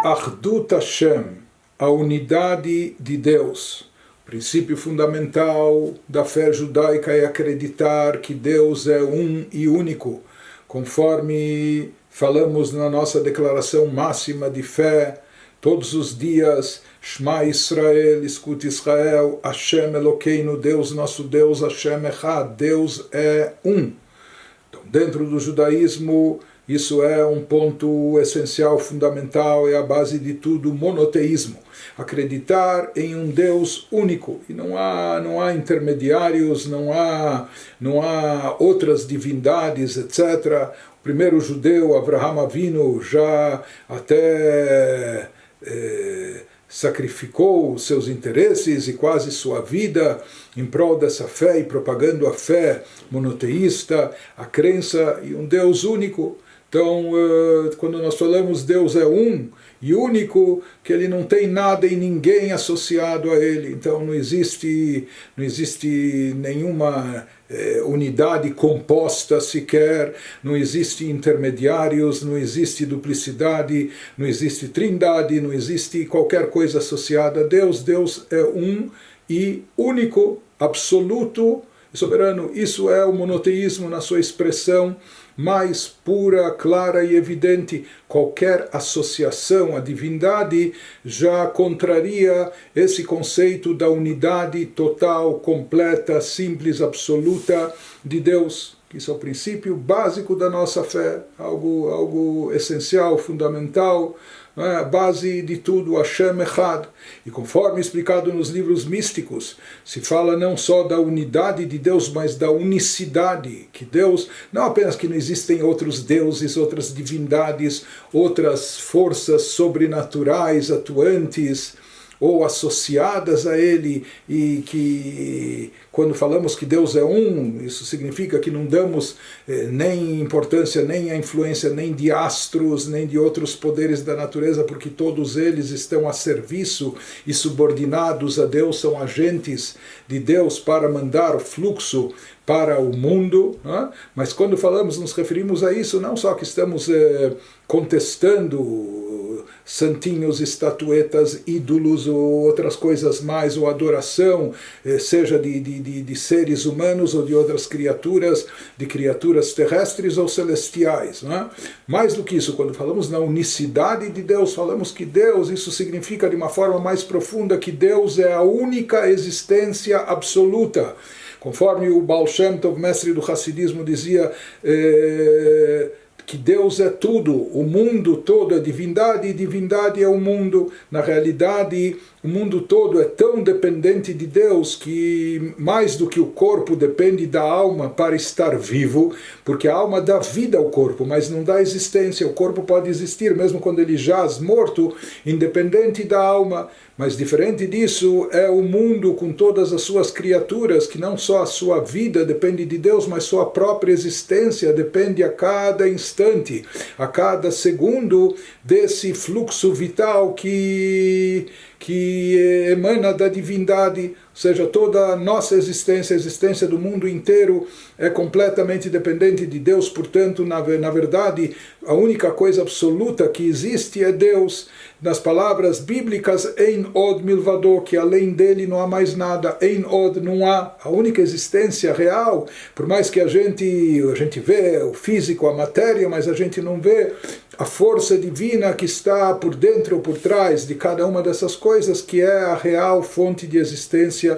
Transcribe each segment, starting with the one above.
Achdut Hashem, a unidade de Deus. O princípio fundamental da fé judaica é acreditar que Deus é um e único, conforme falamos na nossa declaração máxima de fé, todos os dias, Shema Israel, escute Israel, Hashem Elokeinu, Deus nosso Deus, Hashem Echad, Deus é um. Então, dentro do judaísmo, isso é um ponto essencial, fundamental, é a base de tudo, monoteísmo. Acreditar em um Deus único. E não há intermediários, não há outras divindades, etc. O primeiro judeu, Avraham Avinu, já até sacrificou os seus interesses e quase sua vida em prol dessa fé e propagando a fé monoteísta, a crença em um Deus único. Então, quando nós falamos Deus é um e único, que ele não tem nada e ninguém associado a ele. Então, não existe nenhuma unidade composta sequer, não existe intermediários, não existe duplicidade, não existe trindade, não existe qualquer coisa associada a Deus. Deus é um e único, absoluto e soberano. Isso é o monoteísmo na sua expressão mais pura, clara e evidente. Qualquer associação à divindade já contraria esse conceito da unidade total, completa, simples, absoluta de Deus. Isso é o princípio básico da nossa fé, algo essencial, fundamental, a base de tudo, Hashem Echad. E conforme explicado nos livros místicos, se fala não só da unidade de Deus, mas da unicidade, que Deus, não apenas que não existem outros deuses, outras divindades, outras forças sobrenaturais atuantes ou associadas a ele, e que quando falamos que Deus é um, isso significa que não damos nem importância, nem a influência, nem de astros, nem de outros poderes da natureza, porque todos eles estão a serviço e subordinados a Deus, são agentes de Deus para mandar o fluxo para o mundo, né? Mas quando falamos, nos referimos a isso, não só que estamos contestando santinhos, estatuetas, ídolos ou outras coisas mais, ou adoração, seja de seres humanos ou de outras criaturas, de criaturas terrestres ou celestiais, né? Mais do que isso, quando falamos na unicidade de Deus, falamos que Deus, isso significa de uma forma mais profunda que Deus é a única existência absoluta. Conforme o Baal Shem Tov, mestre do Hassidismo, dizia que Deus é tudo, o mundo todo é divindade e divindade é o mundo. Na realidade, o mundo todo é tão dependente de Deus que mais do que o corpo depende da alma para estar vivo, porque a alma dá vida ao corpo, mas não dá existência. O corpo pode existir mesmo quando ele jaz morto, independente da alma. Mas diferente disso é o mundo com todas as suas criaturas, que não só a sua vida depende de Deus, mas sua própria existência depende a cada instante, a cada segundo desse fluxo vital que emana da divindade. Ou seja, toda a nossa existência, a existência do mundo inteiro é completamente dependente de Deus. Portanto, na verdade, a única coisa absoluta que existe é Deus. Nas palavras bíblicas, Ein od milvado, que além dele não há mais nada. Ein od, não há. A única existência real, por mais que a gente vê o físico, a matéria, mas a gente não vê a força divina que está por dentro ou por trás de cada uma dessas coisas, que é a real fonte de existência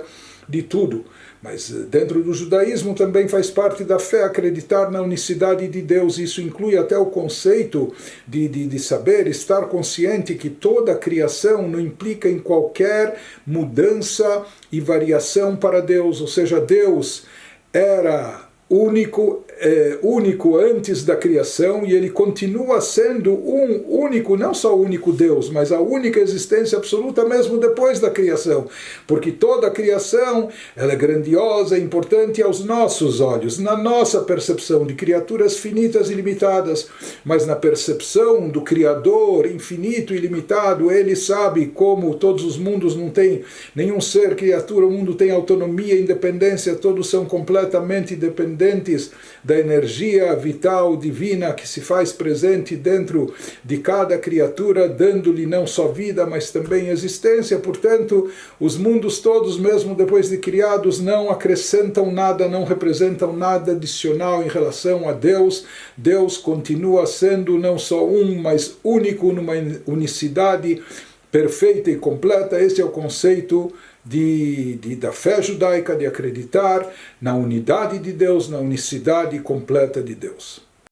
de tudo. Mas dentro do judaísmo também faz parte da fé acreditar na unicidade de Deus. Isso inclui até o conceito de saber, estar consciente que toda a criação não implica em qualquer mudança e variação para Deus. Ou seja, Deus era único antes da criação, e ele continua sendo um único, não só o único Deus, mas a única existência absoluta mesmo depois da criação, porque toda a criação ela é grandiosa e importante aos nossos olhos, na nossa percepção de criaturas finitas e limitadas, mas na percepção do Criador infinito e ilimitado, ele sabe como todos os mundos não têm, nenhum ser, criatura, o mundo tem autonomia, independência, todos são completamente dependentes da energia vital divina que se faz presente dentro de cada criatura, dando-lhe não só vida, mas também existência. Portanto, os mundos todos, mesmo depois de criados, não acrescentam nada, não representam nada adicional em relação a Deus. Deus continua sendo não só mas único, numa unicidade perfeita e completa. Esse é o conceito da fé judaica, de acreditar na unidade de Deus, na unicidade completa de Deus.